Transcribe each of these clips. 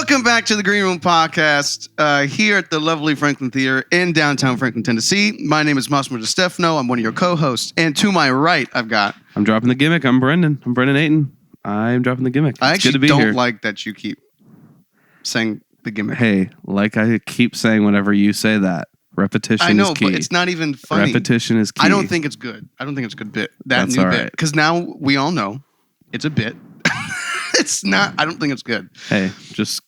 Welcome back to the Green Room Podcast here at the lovely Franklin Theater in downtown Franklin, Tennessee. My name is Massimo DiStefano. I'm one of your co-hosts. And to my right, I'm dropping the gimmick. I'm Brendan. I'm Brendan Ayton. I'm dropping the gimmick. I actually don't like that you keep saying the gimmick. Hey, like I keep saying whenever you say that, repetition is key. I know, but it's not even funny. Repetition is key. I don't think it's good. I don't think it's a good bit. That's new bit. Because now we all know it's a bit. It's not. I don't think it's good. Hey, just...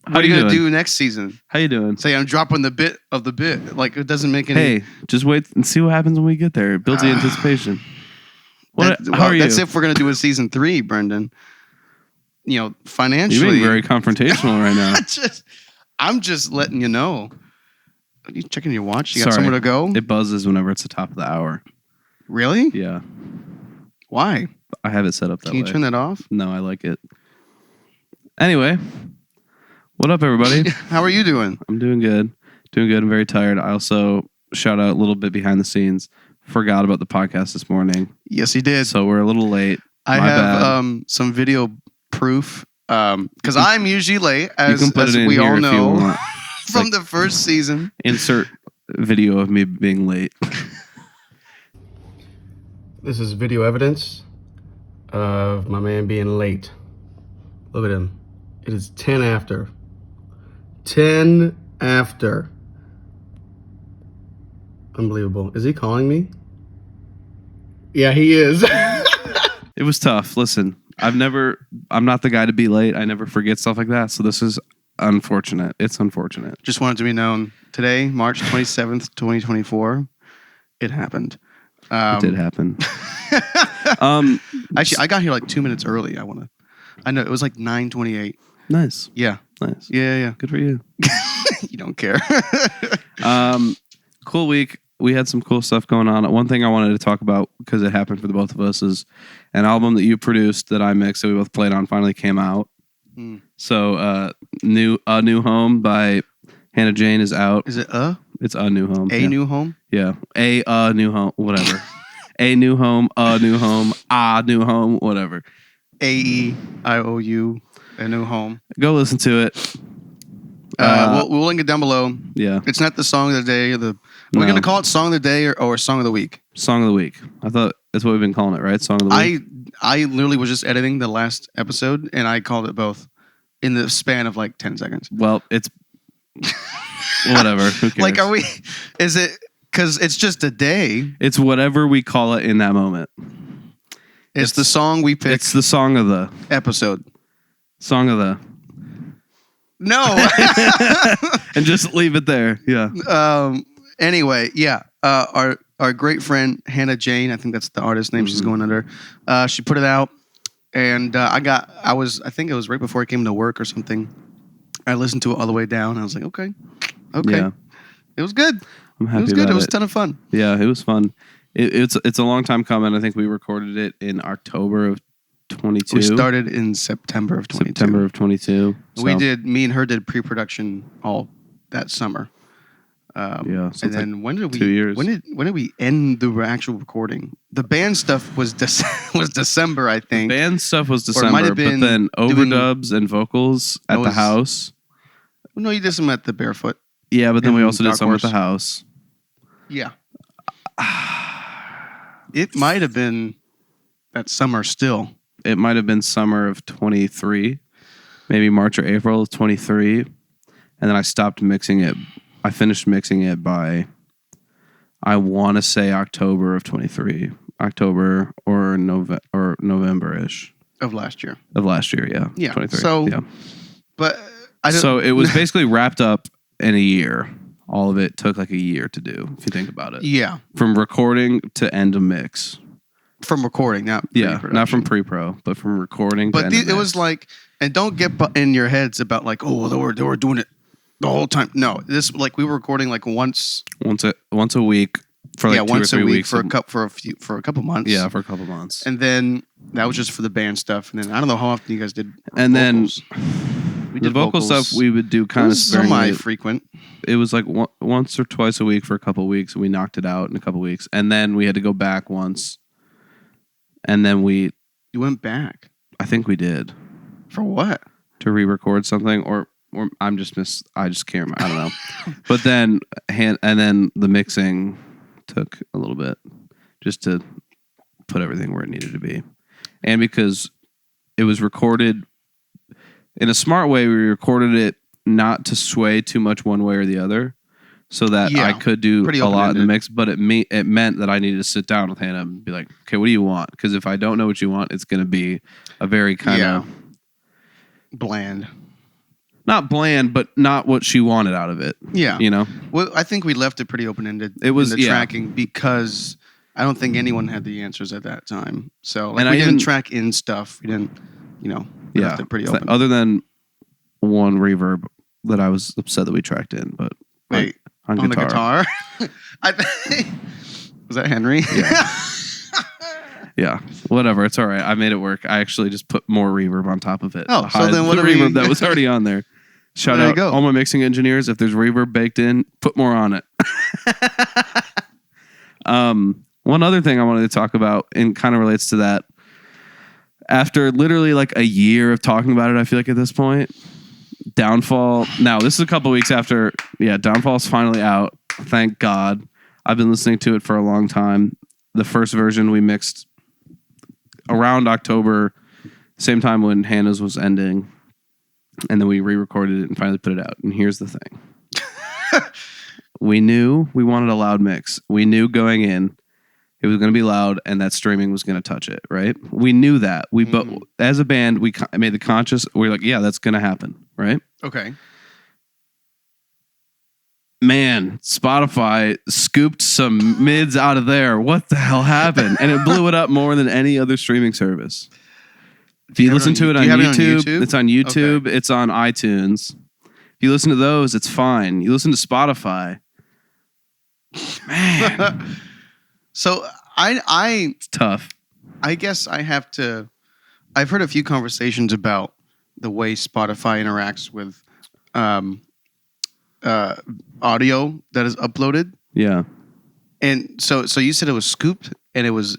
What are you going to do next season? How you doing? Say, I'm dropping the bit of the bit. Like, it doesn't make any... Hey, just wait and see what happens when we get there. It builds the anticipation. How are you? That's if we're going to do a season 3, Brendan. You know, financially... You're being very confrontational right now. I'm just letting you know. Are you checking your watch? You got somewhere to go? It buzzes whenever it's the top of the hour. Really? Yeah. Why? I have it set up that way. Can you turn that off? No, I like it. Anyway... What up, everybody? How are you doing? I'm doing good. I'm very tired. I also, shout out a little bit behind the scenes, forgot about the podcast this morning. Yes, he did. So we're a little late. I have some video proof because I'm usually late, as we all know, from the first season. Insert video of me being late. This is video evidence of my man being late. Look at him. It is 10 after. 10 after. Unbelievable. Is he calling me? Yeah, he is. It was tough. Listen, I'm not the guy to be late. I never forget stuff like that. So this is unfortunate. It's unfortunate. Just wanted to be known today, March 27th, 2024. It happened. It did happen. Actually, I got here like 2 minutes early. I know it was like 9:28. Nice. Yeah. Nice. Yeah. Good for you. You don't care. Cool week. We had some cool stuff going on. One thing I wanted to talk about, because it happened for the both of us, is an album that you produced that I mixed that we both played on finally came out. So New Home by Hannah Jane is out. Is it It's A New Home. New Home? Yeah. A New Home. Whatever. A New Home. A New Home. A New Home. Whatever. AEIOU. A New Home. Go listen to it. We'll link it down below. Yeah. It's not the song of the day. We're going to call it Song of the Day or Song of the Week. Song of the Week. I thought that's what we've been calling it, right? Song of the Week. I literally was just editing the last episode, and I called it both in the span of like 10 seconds. Well, it's... whatever. Who cares? Like, is it... Because it's just a day. It's whatever we call it in that moment. It's the song we picked. It's the song of the... episode. Song of the... No. And just leave it there. Yeah. Anyway, yeah. Our great friend Hannah Jane, I think that's the artist name she's going under. She put it out, and I think it was right before I came to work or something. I listened to it all the way down. I was like, okay. Yeah. It was good. I'm happy. It was good. It was a ton of fun. Yeah, it was fun. It's a long time coming. I think we recorded it in October of 22. We started in September of 22. So. Me and her did pre-production all that summer. Yeah. So and then when did we? 2 years. When did we end the actual recording? The band stuff was December, I think. Band stuff was December, but then overdubs and vocals at the house. No, you did some at the Barefoot. Yeah, but then we also did some at the house. Yeah. It might have been that summer still. It might have been summer of 23, maybe March or April of 23. And then I stopped mixing it. I finished mixing it by, I want to say October of 23. October or November-ish. Of last year, yeah. Yeah. 23. So, yeah. But so it was basically wrapped up in a year. All of it took like a year to do, if you think about it. Yeah. From recording to end of mix. From recording, not not from pre-pro, but from recording to end of mix. But it was like, and don't get in your heads about like, oh, they were doing it the whole time. No, this like we were recording like once a week for like 2 or 3 weeks for a couple months. Yeah, for a couple months. And then that was just for the band stuff. And then I don't know how often you guys did. And vocals. Then the vocal stuff we would do kind of sparingly. Semi-frequent. It was like once or twice a week for a couple of weeks. We knocked it out in a couple of weeks, and then we had to go back once. And then You went back. I think we did. For what? to re-record something, or I just can't remember. I don't know. But then the mixing took a little bit just to put everything where it needed to be, and because it was recorded in a smart way, we recorded it not to sway too much one way or the other, so that I could do a lot in the mix. But it meant that I needed to sit down with Hannah and be like, okay, what do you want? Because if I don't know what you want, it's going to be a very kind of bland. Not bland, but not what she wanted out of it. Yeah. You know? Well, I think we left it pretty open-ended in the tracking because I don't think anyone had the answers at that time. So we didn't track in stuff. We didn't, left it pretty open. Other than one reverb that I was upset that we tracked in, but on the guitar. Was that Henry? Yeah. Yeah, whatever. It's all right. I made it work. I actually just put more reverb on top of it. Oh, so then what reverb that was already on there. Shout out all my mixing engineers. If there's reverb baked in, put more on it. One other thing I wanted to talk about, and kind of relates to that. After literally like a year of talking about it, I feel like at this point, Downfall. Now, this is a couple weeks after. Yeah, Downfall's finally out. Thank God. I've been listening to it for a long time. The first version we mixed around October, same time when Hannah's was ending, and then we re-recorded it and finally put it out. And here's the thing. We knew we wanted a loud mix. We knew going in it was going to be loud and that streaming was going to touch it, right? We knew that. But as a band, we made the conscious, we're like, yeah, that's going to happen, right? Okay. Man, Spotify scooped some mids out of there. What the hell happened? And it blew it up more than any other streaming service. If you listen to it on YouTube, it's on YouTube. Okay. It's on iTunes. If you listen to those, it's fine. You listen to Spotify, man. So it's tough. I guess I have to. I've heard a few conversations about the way Spotify interacts with audio that is uploaded. Yeah. And so you said it was scooped and it was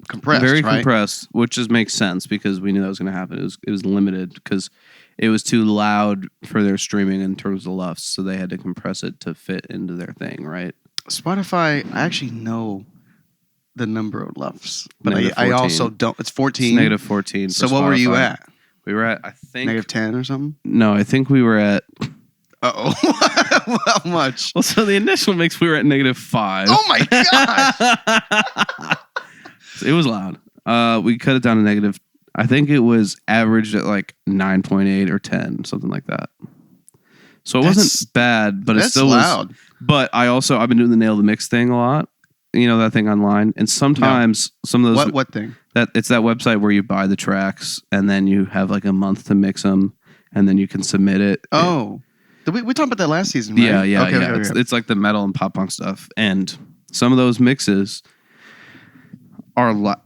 compressed, very right? compressed, which just makes sense because we knew that was going to happen. It was limited because it was too loud for their streaming in terms of LUFS, so they had to compress it to fit into their thing, right? Spotify, I actually know the number of LUFS, but I also don't. It's 14. It's -14. So what were you at? We were at, I think, -10 or something. No, I think we were at. How much? Well, so the initial mix we were at -5. Oh my god! It was loud. We cut it down to negative. I think it was averaged at like 9.8 or 10, something like that. So it wasn't bad, but it still loud. Was. But I've been doing the nail the mix thing a lot. You know that thing online, and sometimes some of those. What thing? It's that website where you buy the tracks and then you have like a month to mix them, and then you can submit it. Oh, we talked about that last season, right? Yeah. Okay. It's like the metal and pop punk stuff, and some of those mixes are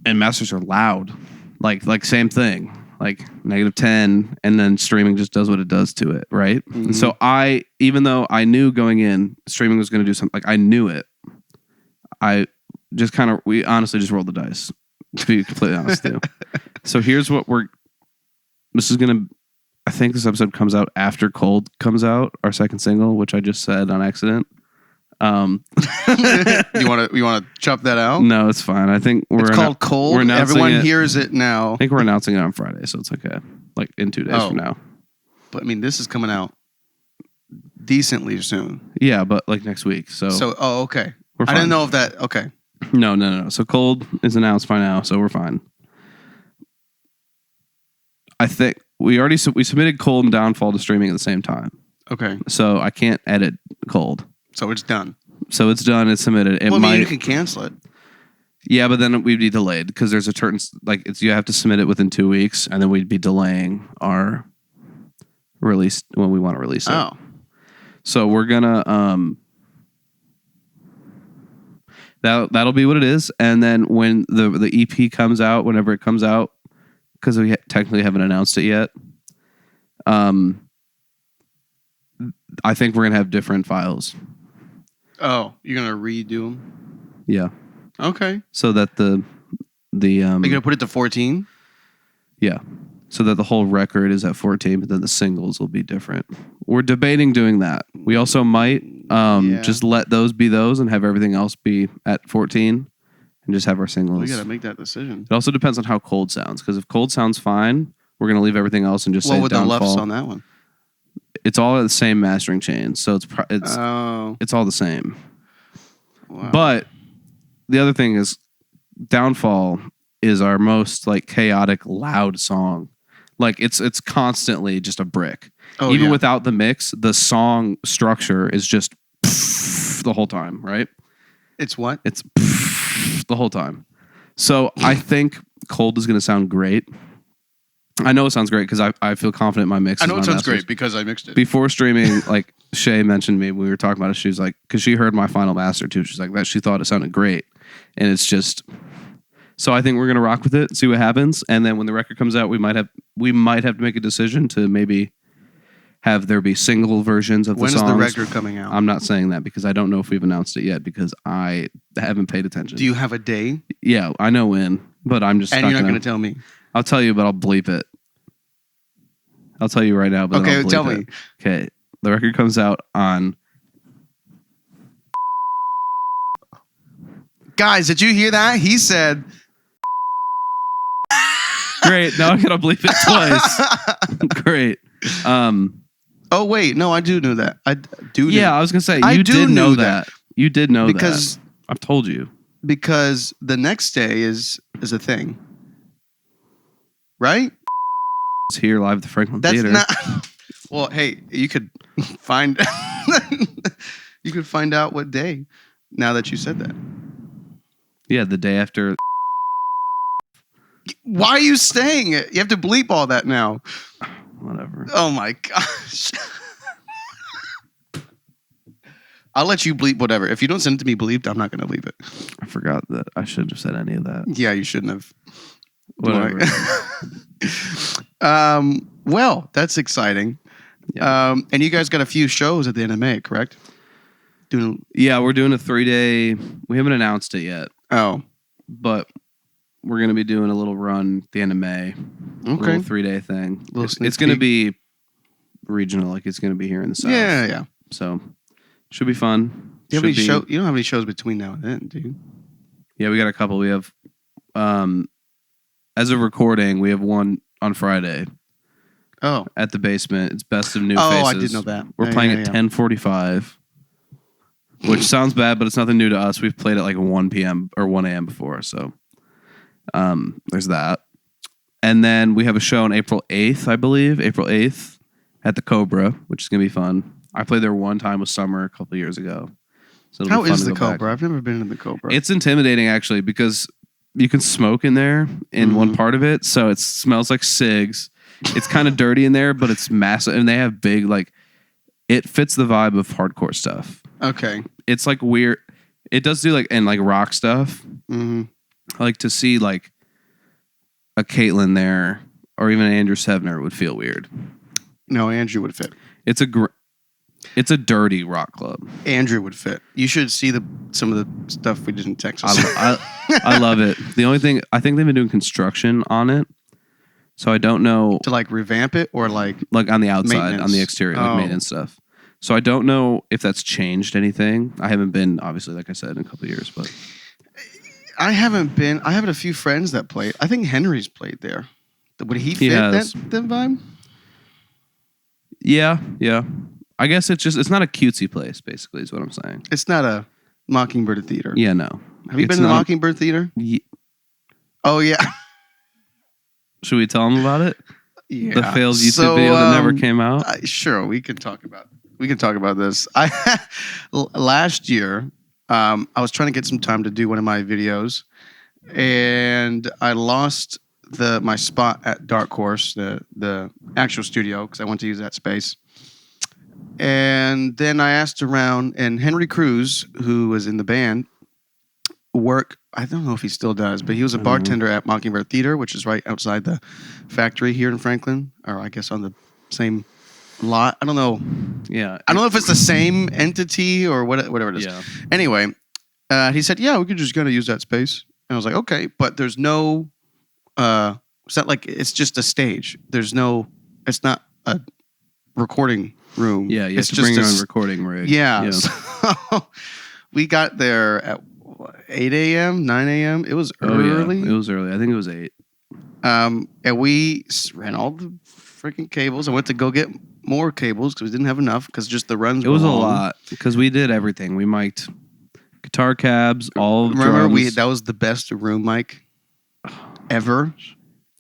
and masters are loud, like same thing, like -10, and then streaming just does what it does to it, right? Mm-hmm. And so even though I knew going in streaming was going to do something, like I knew it, I just we honestly just rolled the dice, to be completely honest too. So here's what I think this episode comes out after Cold comes out, our second single, which I just said on accident. You want to chop that out? No, it's fine. I think it's called Cold. Everyone hears it now. I think we're announcing it on Friday, so it's okay. Like in 2 days from now. But I mean, this is coming out decently soon. Yeah, but like next week. So okay. I didn't know if that. Okay. No. So Cold is announced by now, so we're fine. I think we submitted Cold and Downfall to streaming at the same time. Okay. So I can't edit Cold. So it's done. It's submitted. You can cancel it. Yeah, but then we'd be delayed because there's a certain you have to submit it within 2 weeks, and then we'd be delaying our release when we want to release it. Oh. So we're gonna that'll be what it is, and then when the EP comes out, whenever it comes out, because we technically haven't announced it yet, I think we're gonna have different files. Oh, you're gonna redo them? Yeah. Okay. So that the you're gonna put it to 14? Yeah. so that the whole record is at 14, but then the singles will be different. We're debating doing that. We also might just let those be those and have everything else be at 14 and just have our singles. We got to make that decision. It also depends on how Cold sounds, because if Cold sounds fine, we're going to leave everything else and just say Downfall. What were the LUFs on that one? It's all at the same mastering chain, so it's all the same. Wow. But the other thing is Downfall is our most like chaotic, loud song. Like it's constantly just a brick. Even without the mix, the song structure is just the whole time, right? It's what? It's the whole time. So I think Cold is going to sound great. I know it sounds great because I feel confident in my mix. I know it sounds great because I mixed it. Before streaming, like Shay mentioned me when we were talking about it, she was like, because she heard my final master too. She's like, that she thought it sounded great. And it's just... So I think we're gonna rock with it, see what happens, and then when the record comes out, we might have to make a decision to maybe have there be single versions of the songs. When is the record coming out? I'm not saying that because I don't know if we've announced it yet because I haven't paid attention. Do you have a day? Yeah, I know when, but I'm just. And you're not gonna tell me. I'll tell you, but I'll bleep it. I'll tell you right now, but okay, I'll bleep tell it. me. Okay, the record comes out on. Guys, did you hear that? He said. Great. Now I gotta bleep it twice. Great. Oh wait, no, I do know that. I do. Yeah, I was gonna say you did know that. You did know because that. I've told you. Because the next day is a thing, right? It's here live at the Franklin That's Theater. not. Well, hey, you could find. You could find out what day. Now that you said that. Yeah, the day after. Why are you saying it? You have to bleep all that now. Whatever. Oh my gosh. I'll let you bleep whatever. If you don't send it to me bleeped, I'm not going to bleep it. I forgot that I shouldn't have said any of that. Yeah, you shouldn't have. Whatever. Well, that's exciting. Yeah. And you guys got a few shows at the end of May, correct? Yeah, we're doing a 3-day. We haven't announced it yet. Oh. But we're going to be doing a little run at the end of May. Okay. A little 3-day thing. It's going to be regional, like it's going to be here in the South. Yeah. So, should be fun. You don't have any shows between now and then, do you? Yeah, we got a couple. We have, as of recording, we have one on Friday. Oh. At the basement. It's Best of New Faces. Oh, I did know that. We're playing at 10:45. Which sounds bad, but it's nothing new to us. We've played at like 1 p.m. or 1 a.m. before, so there's that. And then we have a show on April 8th, I believe, April 8th at the Cobra, which is going to be fun. I played there one time with Summer a couple of years ago. So how is the Cobra? I've never been in the Cobra. It's intimidating, actually, because you can smoke in there in one part of it, so it smells like cigs. It's kind of dirty in there, but it's massive, and they have big, like, it fits the vibe of hardcore stuff. Okay. It's like weird. It does do like and like rock stuff. Mm-hmm. Like to see like a Caitlyn there or even Andrew Sevner would feel weird. No, Andrew would fit. It's a dirty rock club. Andrew would fit. You should see some of the stuff we did in Texas. I love it. The only thing I think they've been doing construction on it, so I don't know to like revamp it or like on the outside, on the exterior, like maintenance stuff. So I don't know if that's changed anything. I haven't been, obviously, like I said, in a couple of years, but I haven't been. I have a few friends that played. I think Henry's played there. Would he fit that vibe? Yeah. I guess it's not a cutesy place, basically, is what I'm saying. It's not a Mockingbird Theater. Yeah, no. Have you been to the Mockingbird Theater? Oh, yeah. Should we tell them about it? Yeah. The failed YouTube video that never came out? Sure, we can talk about this. Last year, I was trying to get some time to do one of my videos, and I lost my spot at Dark Horse, the actual studio, because I went to use that space. And then I asked around, and Henry Cruz, who was in the band, I don't know if he still does, but he was a bartender at Mockingbird Theater, which is right outside the factory here in Franklin, or I guess on the same lot. I don't know. Yeah. I don't know if it's the same entity or whatever it is. Yeah. Anyway, he said, yeah, we could just use that space. And I was like, okay, but there's no It's not like it's just a stage. There's no. It's not a recording room. Yeah, you have it's to just bring your a own recording rig. Yeah. So we got there at 8 a.m., 9 a.m. It was early. It was early. I think it was 8. And we ran all the freaking cables. I went to go get more cables because we didn't have enough because just the runs. It was a lot because we did everything. We mic'd guitar cabs, all Remember, drums. that was the best room mic ever.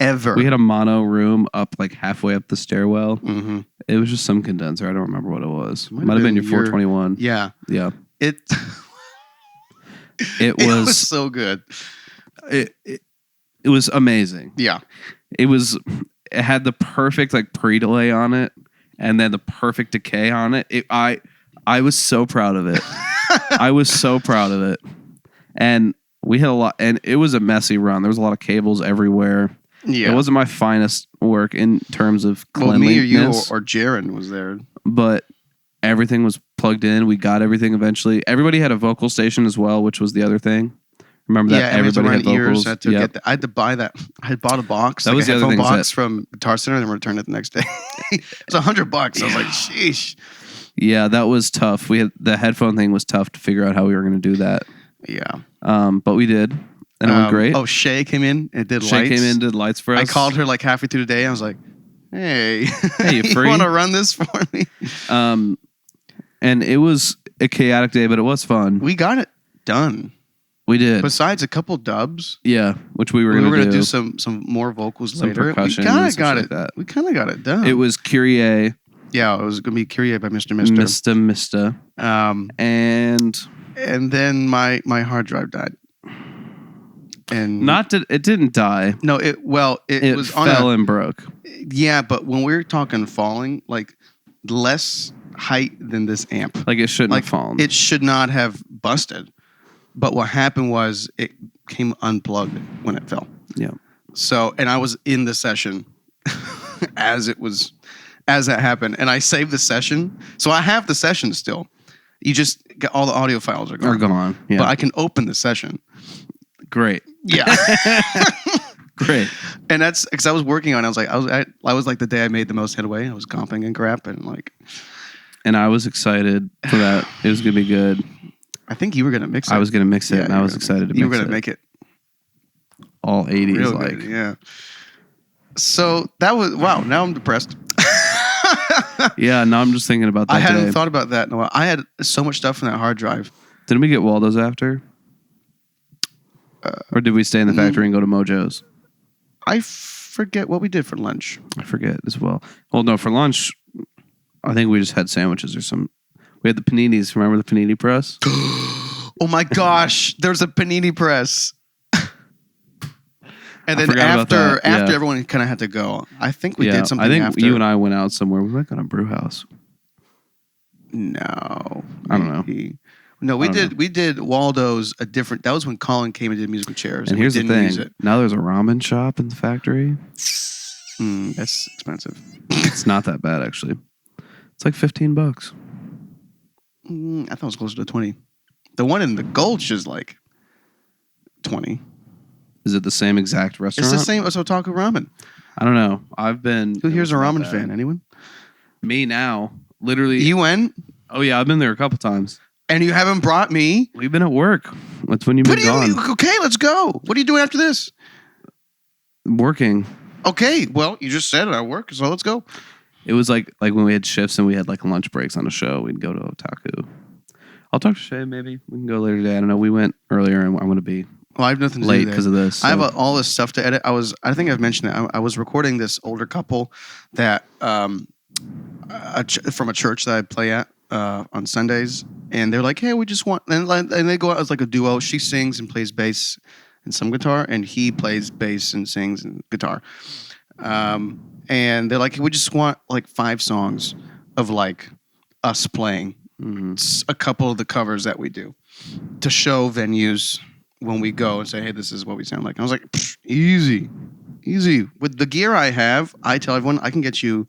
We had a mono room up like halfway up the stairwell. Mm-hmm. It was just some condenser. I don't remember what it was. Might Might have been your 421. Yeah. Yeah. It was so good. It was amazing. Yeah. It had the perfect like pre-delay on it and then the perfect decay on it. I was so proud of it. I was so proud of it. And we had a lot, and it was a messy run. There was a lot of cables everywhere. Yeah. It wasn't my finest work in terms of well, cleanliness. me or you or Jaron was there. But everything was plugged in. We got everything eventually. Everybody had a vocal station as well, which was the other thing. Remember that? Yeah, everybody had vocals. I had to get that. I had to buy that. I had bought a box. That was the other thing. Box from Guitar Center and returned it the next day. It was $100. I was like, sheesh. Yeah, that was tough. We had the headphone thing was tough to figure out how we were going to do that. Yeah. But we did. And it went great. Oh, Shay came in and did lights. Shay came in, did lights for us. I called her like halfway through the day. I was like, hey, you free? You want to run this for me? And it was a chaotic day, but it was fun. We got it done. We did. Besides a couple dubs. Yeah, which we were going to do some more vocals some later. Percussion We kind of got like it. That. We kind of got it done. It was Kyrie. Yeah, it was going to be Kyrie by Mr. Mr. And then my hard drive died. And it didn't die. No, it was fell and broke. Yeah, but when we're talking falling, like less height than this amp. Like it shouldn't have fallen. It should not have busted. But what happened was it came unplugged when it fell. Yeah. So, and I was in the session as that happened, and I saved the session. So I have the session still. You just get all the audio files are gone. Yeah. But I can open the session. Great. Yeah. Great. And that's because I was working on it. I was like the day I made the most headway. I was comping and crap and like. And I was excited for that. It was gonna be good. I think you were gonna mix it. I was gonna mix it, and I was excited to mix it. You were gonna make it all 80s, real like good, yeah. So that was wow. Now I'm depressed. Yeah, now I'm just thinking about that. I hadn't thought about that in a while. I had so much stuff in that hard drive. Didn't we get Waldo's after? Or did we stay in the factory and go to Mojo's? I forget what we did for lunch. I forget as well. Well, no, for lunch, I think we just had sandwiches or some. We had the paninis. Remember the panini press? Oh my gosh, there's a panini press. And then after everyone kind of had to go, I think we did something. I think you and I went out somewhere. We might go to a brew house. No, I don't know. No, we did Waldo's a different. That was when Colin came and did musical chairs. And here's the thing: now there's a ramen shop in the factory. That's expensive. It's not that bad actually. It's like $15. I thought it was closer to 20. The one in the Gulch is like 20. Is it the same exact restaurant? It's the same as Otaku Ramen. I don't know. I've been. Who here's a ramen fan? Anyone? Me now. Literally. You went? Oh yeah, I've been there a couple times. And you haven't brought me? We've been at work. That's when you've been gone. Okay, let's go. What are you doing after this? Working. Okay, well, you just said it. I work, so let's go. It was like when we had shifts and we had like lunch breaks on a show, we'd go to Otaku. I'll talk to Shay maybe. We can go later today. I don't know. We went earlier and I'm going to be I have nothing to late do because of this. So. I have all this stuff to edit. I think I've mentioned it. I was recording this older couple that from a church that I play at on Sundays, and they're like, "Hey, we just want," and they go out as like a duo. She sings and plays bass and some guitar, and he plays bass and sings and guitar. And they're like, "We just want like 5 songs of like us playing a couple of the covers that we do to show venues." When we go and say, hey, this is what we sound like. I was like, easy. With the gear I have, I tell everyone I can get you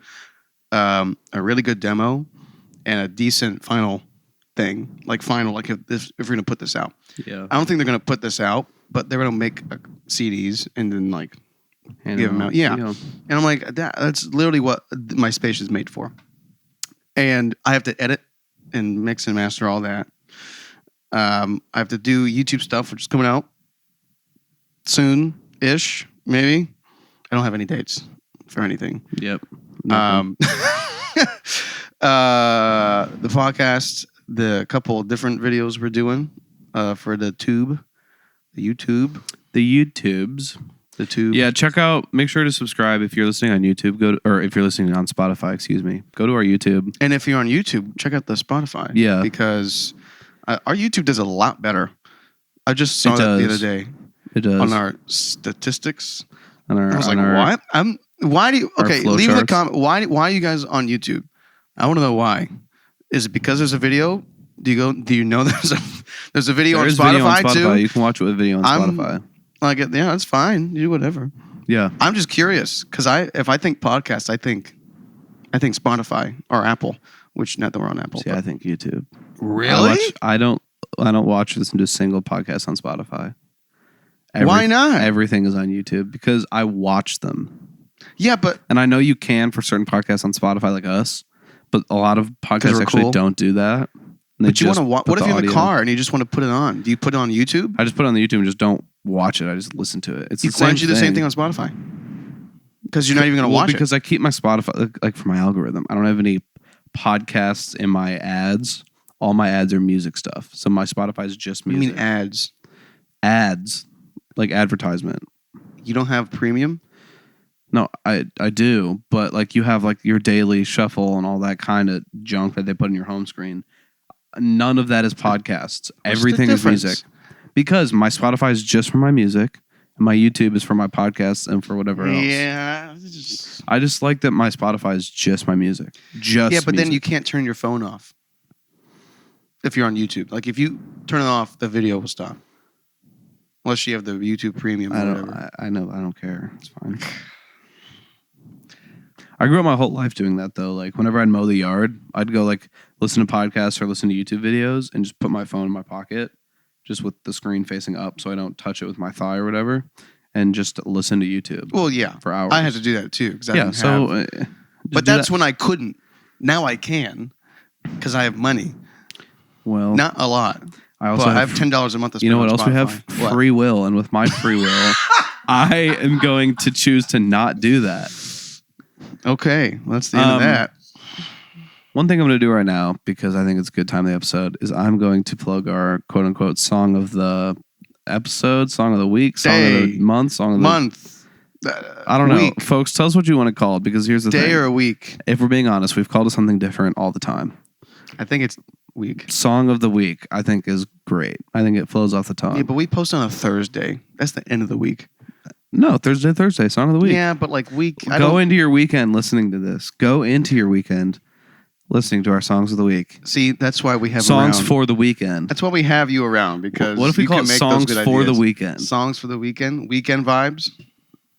a really good demo and a decent final thing. Like if we're going to put this out. Yeah. I don't think they're going to put this out, but they're going to make CDs and then like give them out. Yeah. And I'm like, that's literally what my space is made for. And I have to edit and mix and master all that. I have to do YouTube stuff, which is coming out soon-ish, maybe. I don't have any dates for anything. Yep. The podcast, the couple of different videos we're doing for the YouTube. The YouTubes. The tube. Yeah, check out. Make sure to subscribe if you're listening on YouTube. Or if you're listening on Spotify. Excuse me. Go to our YouTube. And if you're on YouTube, check out the Spotify. Yeah, because our YouTube does a lot better. I just saw that the other day. It does on our statistics. I was like, what? Why do you? Okay, leave in the comment. Why are you guys on YouTube? I want to know why. Is it because there's a video? Do you know there's a video on Spotify too? You can watch it with video on Spotify. Like, yeah, that's fine. Do whatever. Yeah. I'm just curious because if I think podcast, I think Spotify or Apple, which not that we're on Apple. See, I think YouTube. Really? I don't listen to a single podcast on Spotify. Why not? Everything is on YouTube because I watch them. Yeah, but and I know you can for certain podcasts on Spotify, like us, but a lot of podcasts actually don't do that. But you want to watch? What if you're in the car and you just want to put it on? Do you put it on YouTube? I just put it on the YouTube and just don't watch it. I just listen to it. Why don't you do the same thing on Spotify? Because you're not even going to watch it. Because I keep my Spotify like for my algorithm. I don't have any podcasts in my ads. All my ads are music stuff. So my Spotify is just music. You mean ads? Ads, like advertisement. You don't have premium? No, I do, but like you have like your daily shuffle and all that kind of junk that they put in your home screen. None of that is podcasts. Everything is music. Because my Spotify is just for my music, and my YouTube is for my podcasts and for whatever else. Yeah. I just like that my Spotify is just my music. Then you can't turn your phone off if you're on YouTube. Like if you turn it off, the video will stop. Unless you have the YouTube Premium or whatever. I know. I don't care. It's fine. I grew up my whole life doing that though. Like whenever I'd mow the yard, I'd go like listen to podcasts or listen to YouTube videos and just put my phone in my pocket, just with the screen facing up so I don't touch it with my thigh or whatever, and just listen to YouTube. Well, yeah, for hours. I had to do that too because but that's when I couldn't. Now I can because I have money. Well, not a lot. I have $10 a month to spend. You know what on else we have? Free will, and with my free will, I am going to choose to not do that. Okay, well, that's the end of that. One thing I'm going to do right now, because I think it's a good time of the episode, is I'm going to plug our quote-unquote song of the episode, song of the week, song of the month, song of the month. I don't know. Folks, tell us what you want to call it, because here's the thing. Day or a week. If we're being honest, we've called it something different all the time. I think it's week. Song of the week, I think, is great. I think it flows off the tongue. Yeah, but we post on a Thursday. That's the end of the week. No, Thursday, song of the week. Yeah, but like week. Go into your weekend listening to this. Go into your weekend listening to our songs of the week. See, that's why we have songs around. For the weekend. That's why we have you around, because what if we call it songs for the weekend? Songs for the weekend, weekend vibes.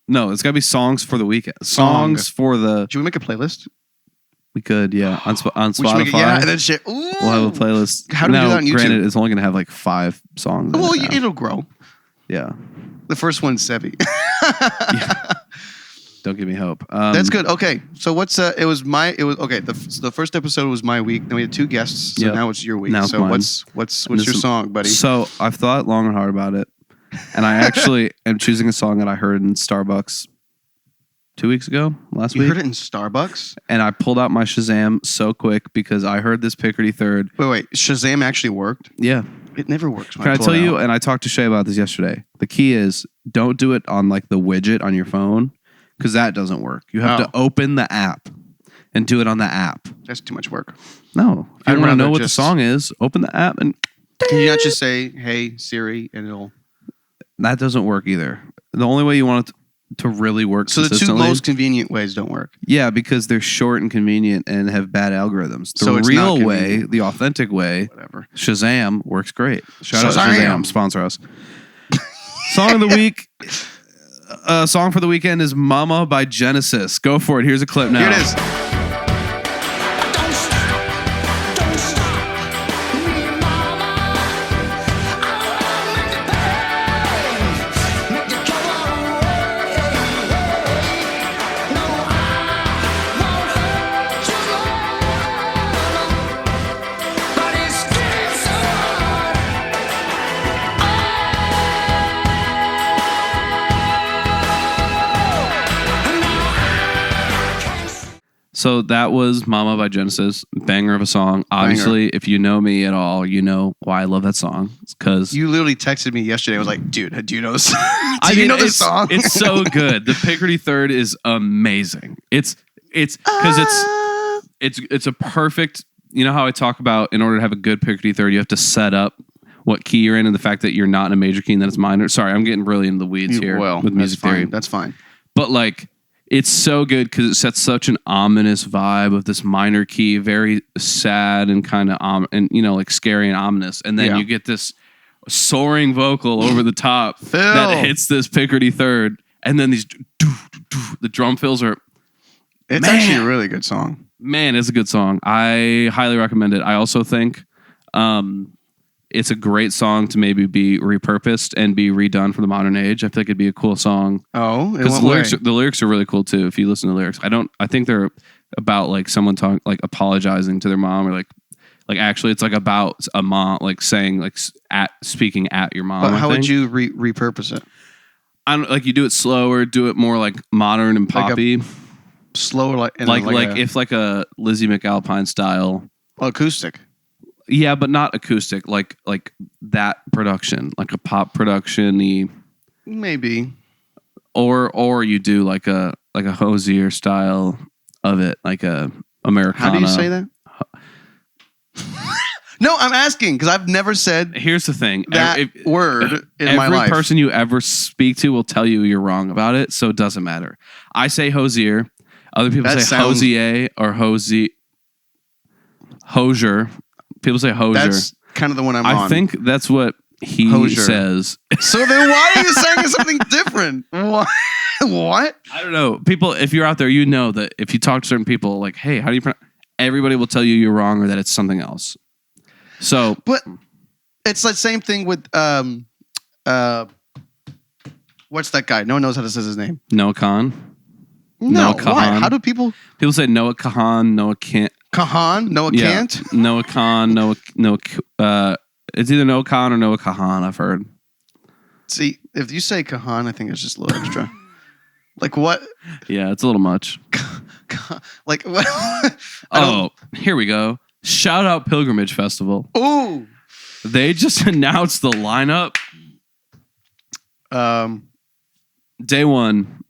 No, it's got to be songs for the weekend. Songs for the. Should we make a playlist? We could, yeah, on Spotify. And then shit. Ooh. We'll have a playlist. How do we do that on YouTube? Granted, it's only going to have like 5 songs. Well, it'll grow. Yeah. The first one's Sebi. Yeah. Don't give me hope. That's good. Okay, so what's okay. The first episode was my week. Then we had 2 guests. So now it's your week. Now so what's your song, buddy? So I've thought long and hard about it, and I actually am choosing a song that I heard in Starbucks 2 weeks ago. Last week. You heard it in Starbucks? And I pulled out my Shazam so quick because I heard this Picardy Third. Wait. Shazam actually worked? Yeah. It never works. Can I tell you? And I talked to Shay about this yesterday. The key is don't do it on like the widget on your phone, because that doesn't work. You have to open the app and do it on the app. That's too much work. No. If you want to know what the song is, open the app and. Can you not just say, "Hey Siri," and it'll? That doesn't work either. The only way you want it to really work. So the 2 most convenient ways don't work. Yeah, because they're short and convenient and have bad algorithms. The real way, the authentic way, whatever. Shazam works great. Shout out Shazam, sponsor us. Song of the week. Song for the weekend is "Mama" by Genesis. Go for it. Here's a clip now. Here it is. So that was Mama by Genesis. Banger of a song. Obviously, if you know me at all, you know why I love that song. Because you literally texted me yesterday. I was like, dude, do you know this? You know this song? It's so good. The Picardy Third is amazing. It's because it's a perfect. You know how I talk about in order to have a good Picardy Third, you have to set up what key you're in and the fact that you're not in a major key and that it's minor. Sorry, I'm getting really into the weeds here with music theory. That's fine. But like, it's so good because it sets such an ominous vibe of this minor key, very sad and kind of and like scary and ominous, and then you get this soaring vocal over the top that hits this Picardy Third, and then these the drum fills are. It's actually a really good song. Man, it's a good song. I highly recommend it. I also think it's a great song to maybe be repurposed and be redone for the modern age. I feel like it'd be a cool song. Oh, because the lyrics are really cool too. If you listen to the lyrics, I think they're about like someone talking, like apologizing to their mom, or like actually it's like about a mom like saying like speaking at your mom. But how would you repurpose it? I don't like you do it slower, do it more like modern and poppy. Slower, like if like a Lizzie McAlpine style acoustic. Yeah, but not acoustic. Like that production, like a pop production-y. Maybe. Or you do like a Hosier style of it, like a Americana. How do you say that? No, I'm asking because I've never said. Here's the thing: that word in my life. Every person you ever speak to will tell you you're wrong about it, so it doesn't matter. I say Hosier. Other people say Hosier or Hosier. People say Hosier. That's kind of the one I'm on. I think that's what he says. So then why are you saying something different? What? I don't know. People, if you're out there, you know that if you talk to certain people, like, hey, how do you pronounce? Everybody will tell you you're wrong or that it's something else. So, but it's the same thing with what's that guy? No one knows how to say his name. Noah Kahan. No, Noah Kahan. Why? How do people say Noah Kahan? Noah can't. Kahan? Noah can't? Noah Kahan. Noah. It's either Noah Kahan or Noah Kahan. I've heard. See, if you say Kahan, I think it's just a little extra. Like what? Yeah, it's a little much. Like what? Here we go. Shout out Pilgrimage Festival. Ooh. They just announced the lineup. Day one.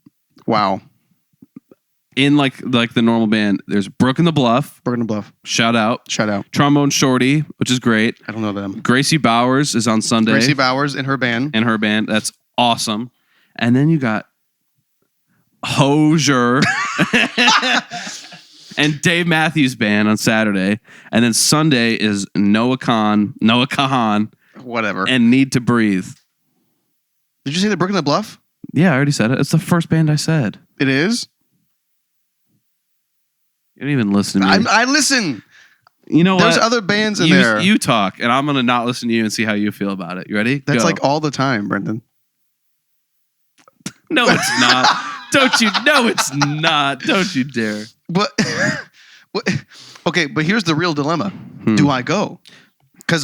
Wow. In like the normal band, there's Brook and the Bluff. Shout out. Trombone Shorty, which is great. I don't know them. Gracie Bowers is on Sunday. Gracie Bowers and her band. That's awesome. And then you got Hosier and Dave Matthews Band on Saturday. And then Sunday is Noah Kahan, whatever, and Need to Breathe. Did you say the Brook and the Bluff? Yeah, I already said it. It's the first band I said. It is? You don't even listen to me. I listen. You know what? There's other bands in there. You talk, and I'm going to not listen to you and see how you feel about it. You ready? That's like all the time, Brendan. No, it's not. Don't you? No, it's not. Don't you dare. But okay, but here's the real dilemma. Do I go? Because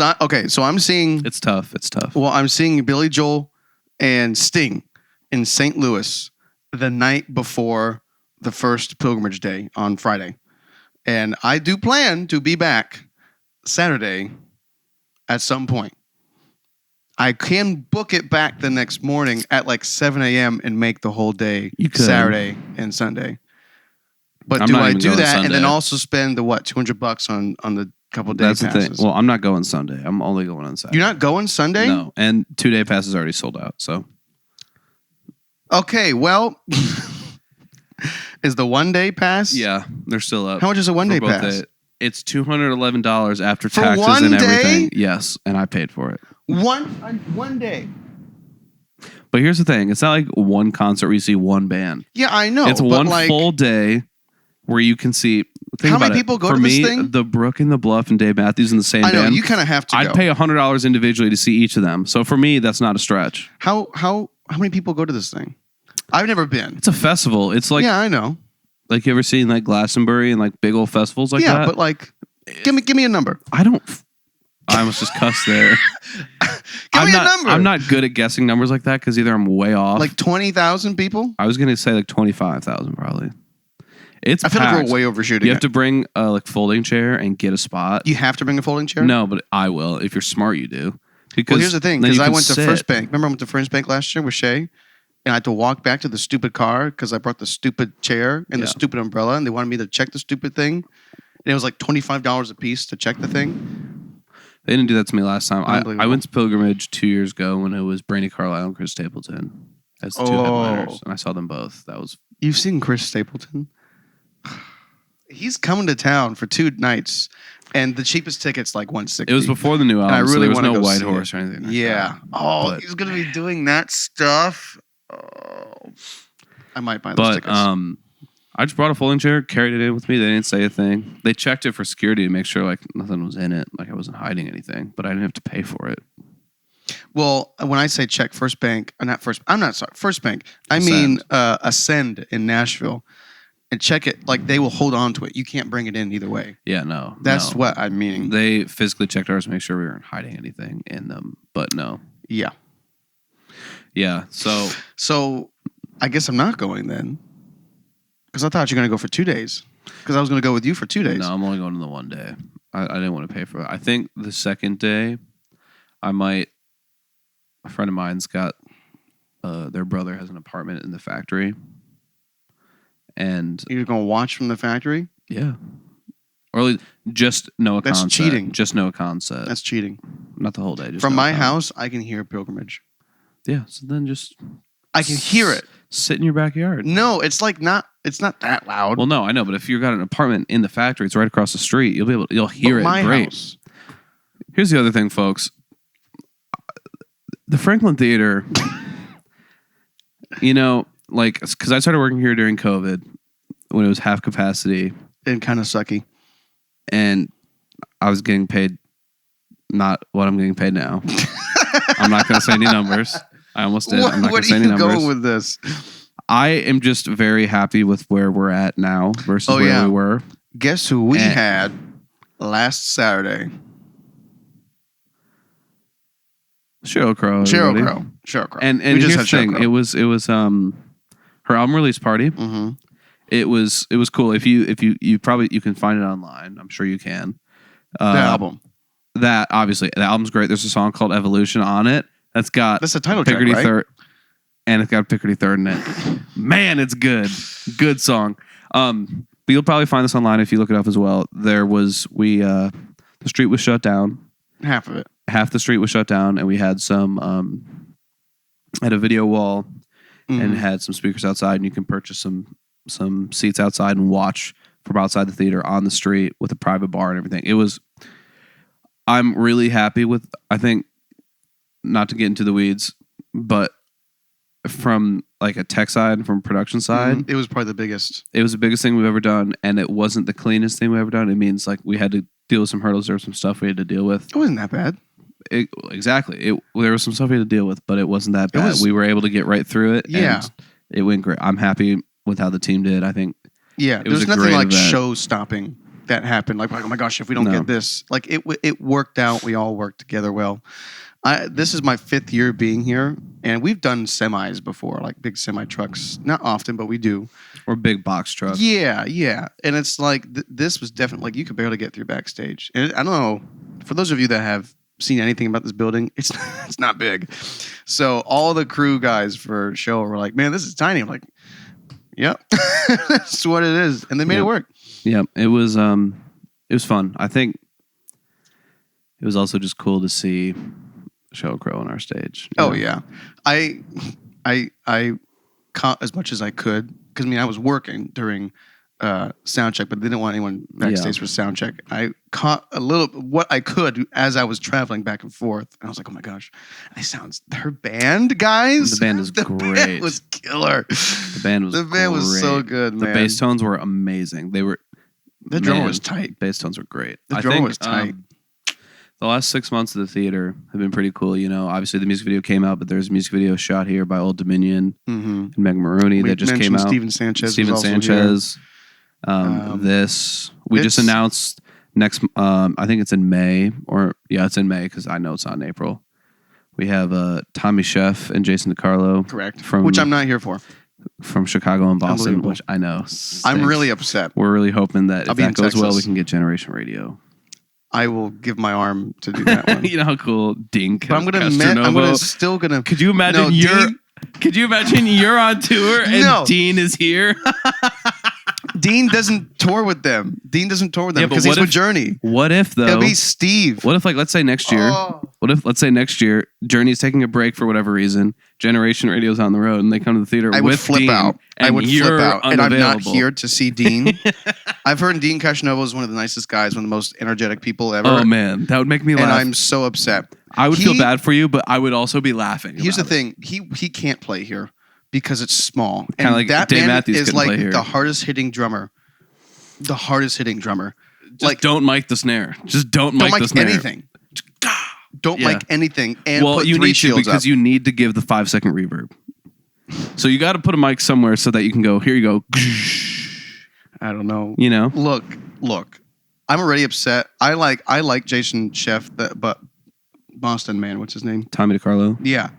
so I'm seeing. It's tough. Well, I'm seeing Billy Joel and Sting in St. Louis the night before the first pilgrimage day on Friday. And I do plan to be back Saturday at some point. I can book it back the next morning at like 7 a.m. and make the whole day Saturday and Sunday. But do I do that and then also spend the $200 on the couple day passes? That's the thing. Well, I'm not going Sunday. I'm only going on Saturday. You're not going Sunday? No. And 2-day pass is already sold out. So. Okay, well, is the 1-day pass? Yeah, they're still up. How much is a 1-day pass? It's $211 after taxes and everything. Yes, and I paid for it. One day. But here's the thing: it's not like one concert where you see one band. Yeah, I know. It's one full day where you can see. How many people go to this thing? The Brook and the Bluff and Dave Matthews in the same band. I know you kind of have to. I'd pay $100 individually to see each of them. So for me, that's not a stretch. How many people go to this thing? I've never been. It's a festival. It's like I know. Like you ever seen like Glastonbury and like big old festivals like that? Yeah, but like, give me a number. I almost just cussed there. Give me a number. I'm not good at guessing numbers like that because either I'm way off. Like 20,000 people? I was going to say like 25,000 probably. It's I feel like packed. we're way overshooting. You have to bring a like folding chair and get a spot. You have to bring a folding chair? No, but I will. If you're smart, you do. Because Well, here's the thing. then Because you I can went to sit. First Bank. Remember I went to First Bank last year with Shay? And I had to walk back to the stupid car because I brought the stupid chair and the Yeah. stupid umbrella. And they wanted me to check the stupid thing. And it was like $25 a piece to check the thing. They didn't do that to me last time. I Unbelievable. went to Pilgrimage 2 years ago when it was Brandy Carlisle and Chris Stapleton as the two headliners, and I saw them both. That was You've seen Chris Stapleton? He's coming to town for 2 nights. And the cheapest ticket's like $160. it was before the new album. I really so there was wanna no go White see Horse it. or anything. Like Yeah. that. Oh, But- he's going to be doing that stuff. Oh. I might buy those But tickets. I just brought a folding chair, carried it in with me. They didn't say a thing. They checked it for security to make sure like nothing was in it, like I wasn't hiding anything. But I didn't have to pay for it. Well, when I say check First Bank, First Bank. I mean Ascend in Nashville, and check it. Like they will hold on to it. You can't bring it in either way. Yeah, no. That's no. what I'm meaning. They physically checked ours to make sure we weren't hiding anything in them. But no. Yeah. Yeah. So I guess I'm not going then, because I thought you were going to go for 2 days. Because I was going to go with you for 2 days. no, I'm only going to the one day. I didn't want to pay for it. I think the second day, I might. A friend of mine's got their brother has an apartment in the factory, and You're going to watch from the factory? yeah, or at least just Noah That's Khan cheating. Just Noah Khan set. That's cheating. Not the whole day. Just From Noah my Khan. house, I can hear Pilgrimage. Yeah. So then just I can hear it. sit in your backyard. No, it's not that loud. Well, no, I know, but if you've got an apartment in the factory, it's right across the street. You'll hear But it my great. house. Here's the other thing, folks. The Franklin Theater, like, because I started working here during COVID when it was half capacity, And kind of sucky. and I was getting paid not what I'm getting paid now. I'm not going to say any numbers. I almost did. I'm not going What to say are any you numbers. going with this? I am just very happy with where we're at now versus Oh, where yeah. we were. Guess who we And- had last Saturday? Sheryl Crow. Sheryl everybody. Crow. And We just here's the had Sheryl thing. Crow. It was her album release party. Mm-hmm. It was cool. If you probably you can find it online. I'm sure you can. The album. That obviously the album's great. There's a song called Evolution on it. That's got That's the title track, Pickety right? Third, and it's got Pickety Third in it. Man, it's good. Good song. But you'll probably find this online if you look it up as well. There was the street was shut down. Half of it. Half the street was shut down, and we had some had a video wall and had some speakers outside, and you can purchase some seats outside and watch from outside the theater on the street with a private bar and everything. It was. I'm really happy with. I think, not to get into the weeds, but from like a tech side, from a production side, It was probably the biggest. it was the biggest thing we've ever done, and it wasn't the cleanest thing we've ever done. It means like we had to deal with some hurdles. There was some stuff we had to deal with. It wasn't that bad. Exactly. There was some stuff we had to deal with, but it wasn't that bad. We were able to get right through it. Yeah. And it went great. I'm happy with how the team did. I think Yeah, was there's a nothing great like event. show stopping that happened. Like, oh my gosh, if we don't No. get this, like it worked out. We all worked together well. This is my 5th year being here, and we've done semis before, like big semi trucks. Not often, but we do. or big box truck. Yeah, yeah. And it's like this was definitely like you could barely get through backstage. And I don't know, for those of you that have seen anything about this building, it's it's not big. So all the crew guys for show were like, "Man, this is tiny." I'm like, "Yep, that's what it is," and they made it Yep. work. Yeah, it was fun. I think it was also just cool to see Sheryl Crow on our stage. Oh yeah, I caught as much as I could because I was working during sound check, but they didn't want anyone backstage for sound check. I caught a little what I could as I was traveling back and forth, and I was like, "Oh my gosh, her band, guys! The band is the great. Band was killer. The band was so great. good, The man. bass tones were amazing. The drummer was tight. Bass tones were great. The I drummer think, was tight. The last 6 months of the theater have been pretty cool. Obviously the music video came out, but there's a music video shot here by Old Dominion Mm-hmm. and Meg Maroney that just came out. Steven Sanchez. Steven was also Sanchez. We just it's- announced next. I think it's in May, it's in May because I know it's not in April. We have Tommy Chef and Jason DiCarlo. here. Correct. From Which I'm not here for. from Chicago and Boston, Unbelievable. which I know. I'm stinks. really upset. We're really hoping that I'll if be in that goes well, we Texas. can get Generation Radio. I will give my arm to do that one. You know how cool Dink. But I'm gonna still gonna. Could you imagine No, Dean- Could you imagine you're on tour and No. Dean is here? Dean doesn't tour with them. Dean doesn't tour with them Yeah, but because what he's with if- Journey. What if though? It'll be Steve. What if, like, let's say next year? Oh. What if, let's say next year, Journey's taking a break for whatever reason, Generation Radio's on the road, and they come to the theater I would with flip Dean, out. I and would you're flip out, and I'm not unavailable. here to see Dean. I've heard Dean Castronovo is one of the nicest guys, one of the most energetic people ever. Oh man, that would make me and laugh. I'm so upset. I would feel bad for you, but I would also be laughing. Here's the about thing: he can't play here because it's small, Kinda and like that Dave man Matthews is couldn't play like here. the hardest hitting drummer. The hardest hitting drummer. Just like don't mic the snare. Just don't don't mic the like snare. anything. Don't Yeah. like anything. And Well, put you 3 need to shields because up. you need to give the 5-second reverb. So you got to put a mic somewhere so that you can go. Here you go. I don't know. You know. Look. I'm already upset. I like Jason Sheff, but Boston man, what's his name? Tommy DiCarlo. Yeah,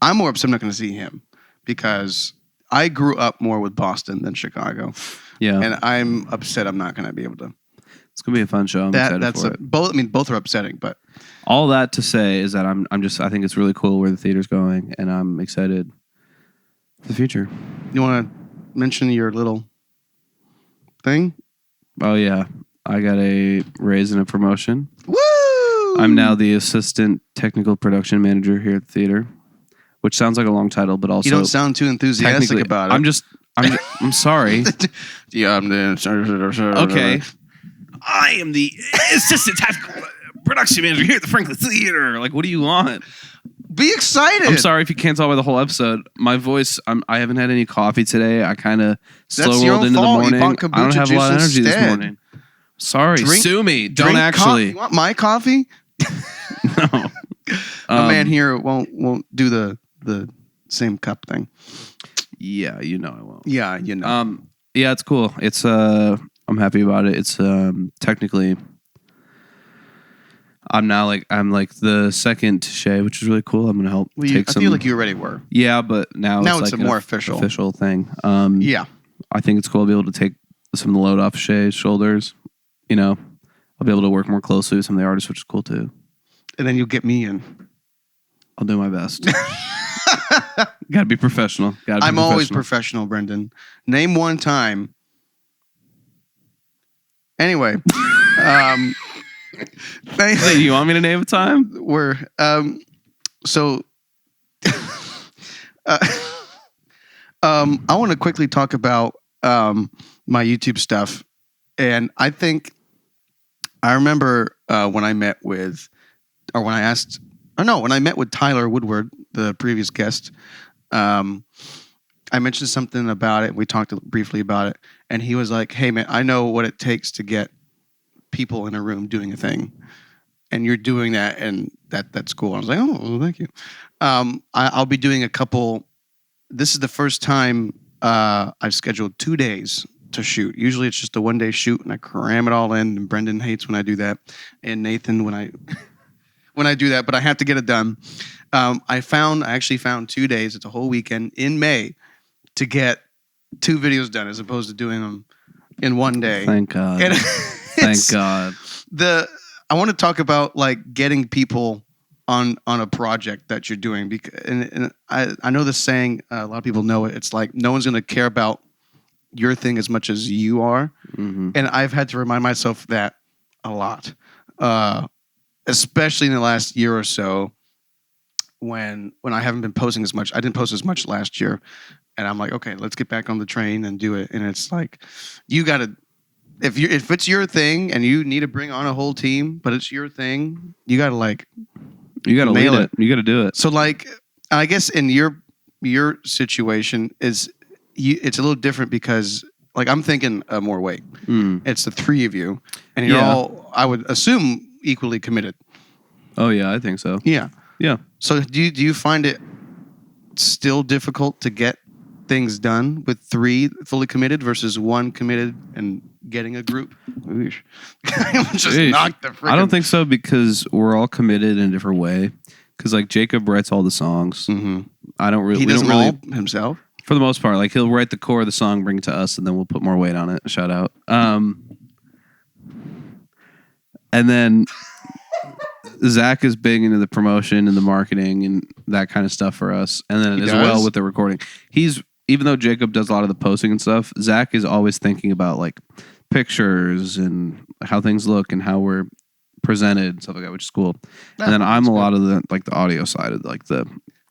I'm more upset. I'm not going to see him because I grew up more with Boston than Chicago, Yeah, and I'm upset. I'm not going to be able to. it's gonna be a fun show. I'm excited That's for it. both. I mean, both are upsetting, but All that to say is that I think it's really cool where the theater's going, and I'm excited for the future. you want to mention your little thing? Oh yeah, I got a raise and a promotion. Woo! I'm now the assistant technical production manager here at the theater, which sounds like a long title, but also You don't sound too enthusiastic technically about it. I'm sorry. Yeah, I'm the. Okay. I am the assistant production manager here at the Franklin Theater. Like, what do you want? Be excited. I'm sorry if you can't tell by the whole episode. My voice, I haven't had any coffee today. I kind of slow That's your rolled own into the fault. You morning. bought I don't kombucha have a lot of juice energy this instead. morning. Sorry. Drink- Sue me. Don't Drink actually. You want my coffee? No. A man here won't do the same cup thing. Yeah, you know I won't. Yeah, you know. Yeah, it's cool. It's I'm happy about it. It's technically I'm like the second Shay, which is really cool. I'm gonna help Well, take I some. feel like you already were. Yeah, but now Now it's it's like a more an official thing. Yeah. I think it's cool to be able to take some of the load off Shay's shoulders. You know, I'll be able to work more closely with some of the artists, which is cool too. And then you get me in. I'll do my best. Gotta be professional. I'm always professional, Brendan. Name one time. Anyway, Hey, you want me to name a time? we're so. I want to quickly talk about my YouTube stuff, and I think I remember when I met with, or when I asked, when I met with Tyler Woodward, the previous guest. I mentioned something about it. We talked briefly about it, and he was like, "Hey, man, I know what it takes to get people in a room doing a thing, and you're doing that, and that's cool." I was like, "Oh, well, thank you." I'll be doing a couple. This is the first time I've scheduled 2 days to shoot. Usually, it's just a 1 day shoot, and I cram it all in. And Brendan hates when I do that, and Nathan when I when I do that, but I have to get it done. I actually found 2 days. It's a whole weekend in May to get 2 videos done, as opposed to doing them in 1 day. Thank God. And Thank God. I want to talk about like getting people on a project that you're doing, because and I know this saying, a lot of people know it. It's like no one's going to care about your thing as much as you are, Mm-hmm. and I've had to remind myself that a lot, especially in the last year or so. When I haven't been posting as much, I didn't post as much last year, and I'm like, okay, let's get back on the train and do it. And it's like, you got to, if it's your thing and you need to bring on a whole team, but it's your thing, you got to like, You got to nail lead it. You got to do it. so like, I guess in your situation it's a little different because like I'm thinking more weight. It's the 3 of you, and you're Yeah. all, I would assume, equally committed. Oh yeah, I think so. Yeah. Yeah. So do you find it still difficult to get things done with 3 fully committed versus 1 committed and getting a group? Oosh. I just Eesh. knocked the freaking... I don't think so because we're all committed in a different way. Because like Jacob writes all the songs. Mhm. I don't really. He we doesn't don't really. all himself. For the most part, like he'll write the core of the song, bring it to us, and then we'll put more weight on it. Shout out. And then Zach is big into the promotion and the marketing and that kind of stuff for us. And then as well with the recording. Even though Jacob does a lot of the posting and stuff, Zach is always thinking about like pictures and how things look and how we're presented and stuff like that, which is cool. And then I'm a lot of the audio side of like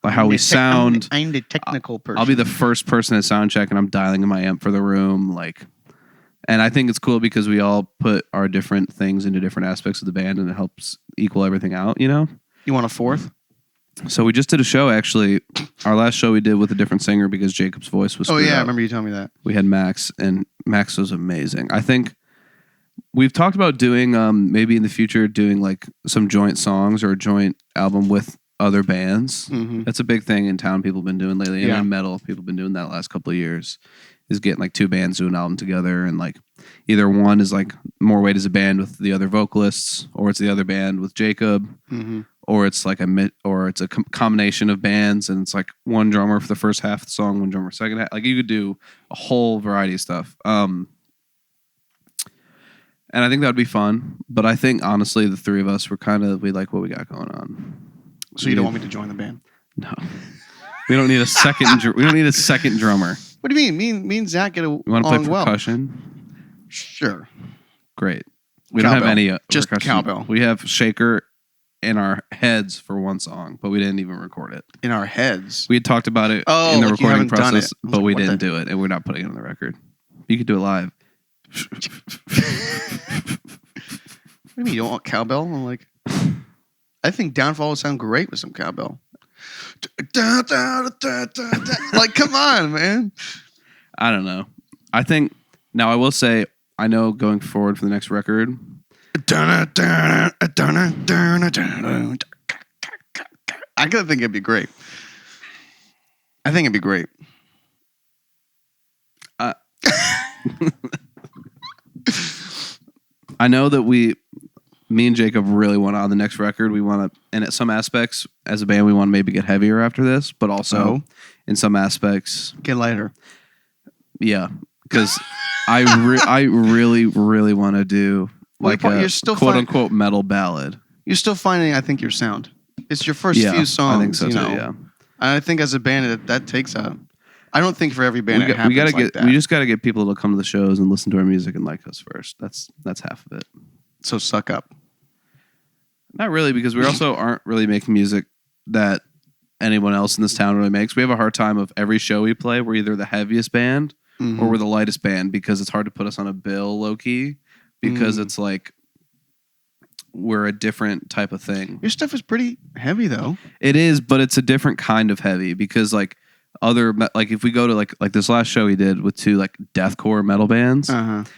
how we sound. I'm the technical person. I'll be the first person at sound check and I'm dialing in my amp for the room. And I think it's cool because we all put our different things into different aspects of the band and it helps equal everything out, you know? You want a fourth? So we just did a show, actually. Our last show we did with a different singer because Jacob's voice was screwed I up. remember you telling me that. We had Max, and Max was amazing. I think we've talked about doing, maybe in the future, doing like some joint songs or a joint album with other bands. Mm-hmm. That's a big thing in town people have been doing lately. Yeah. And in metal, people have been doing that the last couple of years, is getting like two bands do an album together. And like either one is like more weight as a band with the other vocalists, or it's the other band with Jacob. Mm-hmm. Or it's like a combination of bands, and it's like one drummer for the first half of the song, one drummer second half. Like you could do a whole variety of stuff. And I think that would be fun. But I think honestly, the three of us we like what we got going on. So you don't want me to join the band? No, we don't need a second. We don't need a second drummer. What do you mean? Me and Zach get along well. You want to play percussion? Sure. Great. We don't have any just percussion. Cowbell. We have shaker in our heads for one song, but we didn't even record it. In our heads? We had talked about it in the recording process, but we didn't do it, and we're not putting it on the record. You could do it live. What do you mean you don't want cowbell? I'm like, I think Downfall would sound great with some cowbell. Like, come on, man. I don't know. I think, now I will say, I know going forward for the next record, I think it'd be great. I think it'd be great. I know that me and Jacob really want on the next record. We want to, and at some aspects, as a band, we want to maybe get heavier after this, but also in some aspects, get lighter. Yeah, because I really, really want to do like a quote unquote metal ballad. You're still finding, I think, your sound. It's your first few songs. I think so too. Yeah, I think as a band that takes a. I don't think for every band it happens we just got to get people to come to the shows and listen to our music and like us first. That's half of it. So suck up. Not really, because we also aren't really making music that anyone else in this town really makes. We have a hard time of every show we play. We're either the heaviest band or we're the lightest band because it's hard to put us on a bill low key because it's like we're a different type of thing. Your stuff is pretty heavy though. It is, but it's a different kind of heavy because like if we go to like this last show we did with two like deathcore metal bands, and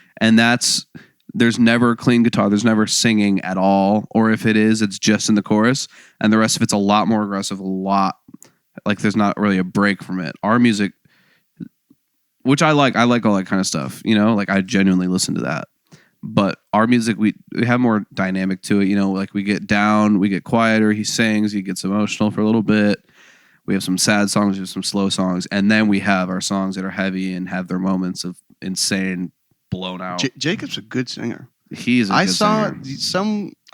there's never a clean guitar, there's never singing at all, or if it is, it's just in the chorus, and the rest of it's a lot more aggressive, there's not really a break from it. Our music, which I like all that kind of stuff, you know, like I genuinely listen to that. But our music, we have more dynamic to it, you know, like we get down, we get quieter, he sings, he gets emotional for a little bit. We have some sad songs, we have some slow songs, and then we have our songs that are heavy and have their moments of insane blown out. Jacob's a good singer. He's a good singer.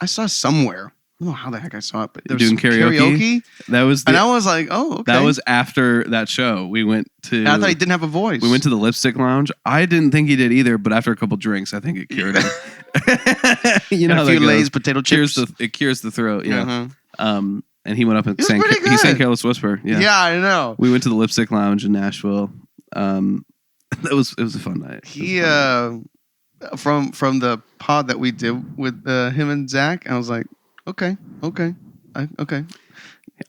I saw somewhere. I don't know how the heck I saw it, but there was doing karaoke. That was, and I was like, oh, okay. That was after that show. We went to. And I thought he didn't have a voice. We went to the Lipstick Lounge. I didn't think he did either, but after a couple drinks, I think it cured him. You know, a few Lay's potato chips. It cures the throat. Yeah. And he went up and sang. He sang "Careless Whisper." Yeah. Yeah, I know. We went to the Lipstick Lounge in Nashville. It was a fun night. He from the pod that we did with him and Zach, I was like, okay.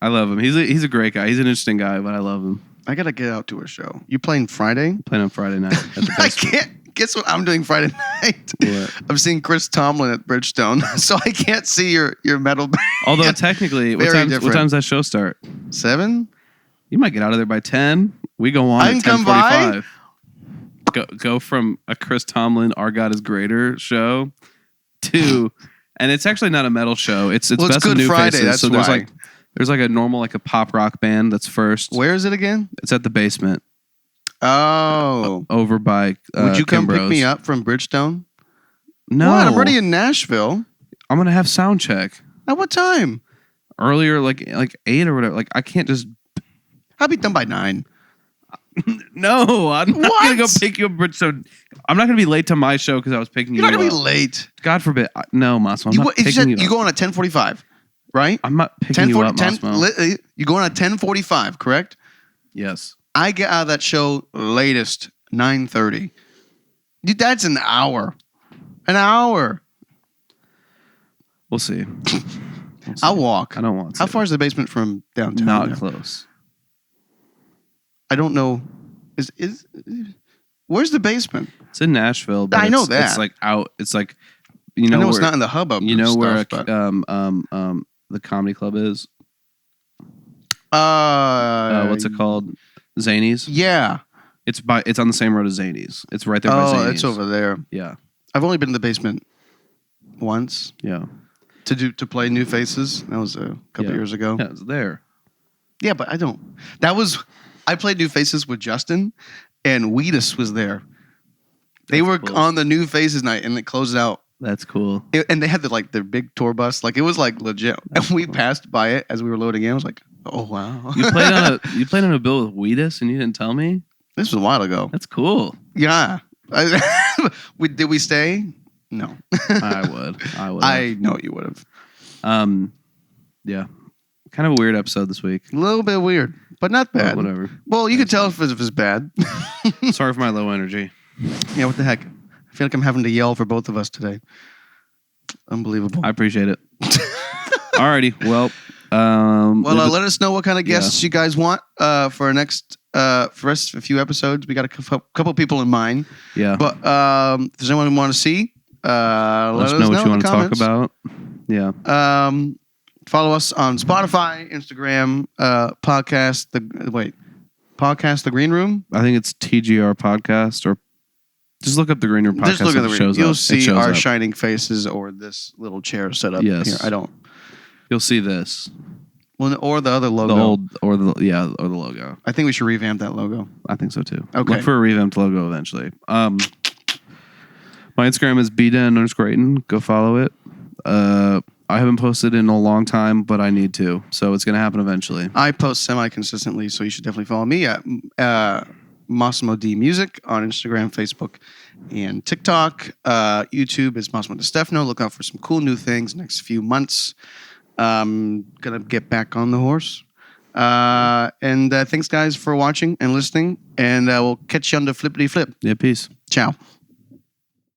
I love him. He's a great guy. He's an interesting guy, but I love him. I gotta get out to a show. You playing Friday? Playing on Friday night. At the I can't. Guess what I'm doing Friday night? What? I'm seeing Chris Tomlin at Bridgestone, so I can't see your metal band. Although technically, what time's that show start? 7? You might get out of there by 10. We go on at 10:45. Go from a Chris Tomlin "Our God Is Greater" show to, and it's actually not a metal show. It's Best Good of New Friday. Faces. That's so why. there's like a normal like a pop rock band that's first. Where is it again? It's at the Basement. Oh. over by Would you come pick Kimbrough's. me up from Bridgestone? No. What? I'm already in Nashville. I'm going to have sound check. At what time? Earlier, like 8 or whatever. Like, I can't just... I'll be done by 9. No, I'm not What? going to go pick you up. So I'm not going to be late to my show because I was picking You're you not going to up. be late. God forbid. No, Massimo, I'm not picking you up. You go on at 10:45, right? I'm not picking you up, Massimo. You go on at 10:45, correct? Yes. I get out of that show latest 9:30. Dude, that's an hour. An hour. We'll see. I'll walk. I don't want to. How far is the basement from downtown? Not there? close. I don't know. Where's the basement? It's in Nashville. But I know it's that. like out. It's like I know it's not in the hubbub. You know of where stuff, the comedy club is. but, What's it called? Zanies. Yeah. It's on the same road as Zanies. It's right there by Zanies. Oh, it's over there. Yeah. I've only been in the basement once Yeah. to play New Faces. That was a couple years ago. Yeah, it's there. Yeah, but I don't. I played New Faces with Justin, and Wheatus was there. They were cool. on the New Faces night, and it closed out. That's cool. And they had their big tour bus. Like, it was like legit. And we passed by it as we were loading in. I was like, oh wow. You played on a bill with Wheatus and you didn't tell me? This was a while ago. That's cool. Yeah. Did we stay? No. I would. I know you would have. Yeah. Kind of a weird episode this week. A little bit weird, but not bad. Whatever. Well, you could tell if it's bad. Sorry for my low energy. Yeah, what the heck? I feel like I'm having to yell for both of us today. Unbelievable. I appreciate it. Alrighty. Well, let us know what kind of guests you guys want for our next for us a few episodes. We got a couple people in mind. Yeah. But if there's anyone we want to see, let us know what you want to talk comments. about. Yeah. Follow us on Spotify, Instagram, podcast the Green Room. I think it's TGR podcast, or just look up the Green Room podcast. Just look at the Green Room. You'll see our up. shining faces or this little chair set up Yes. here. I don't. You'll see this. Well, or the other logo. Or the logo. I think we should revamp that logo. I think so too. Okay. Look for a revamped logo eventually. My Instagram is bden_Ayton. Go follow it. I haven't posted in a long time, but I need to. So it's going to happen eventually. I post semi-consistently, so you should definitely follow me at Massimo D Music on Instagram, Facebook, and TikTok. YouTube is Massimo De Stefano. Look out for some cool new things next few months. Gonna get back on the horse. And thanks, guys, for watching and listening. And we'll catch you on the flippity flip. Yeah, peace. Ciao.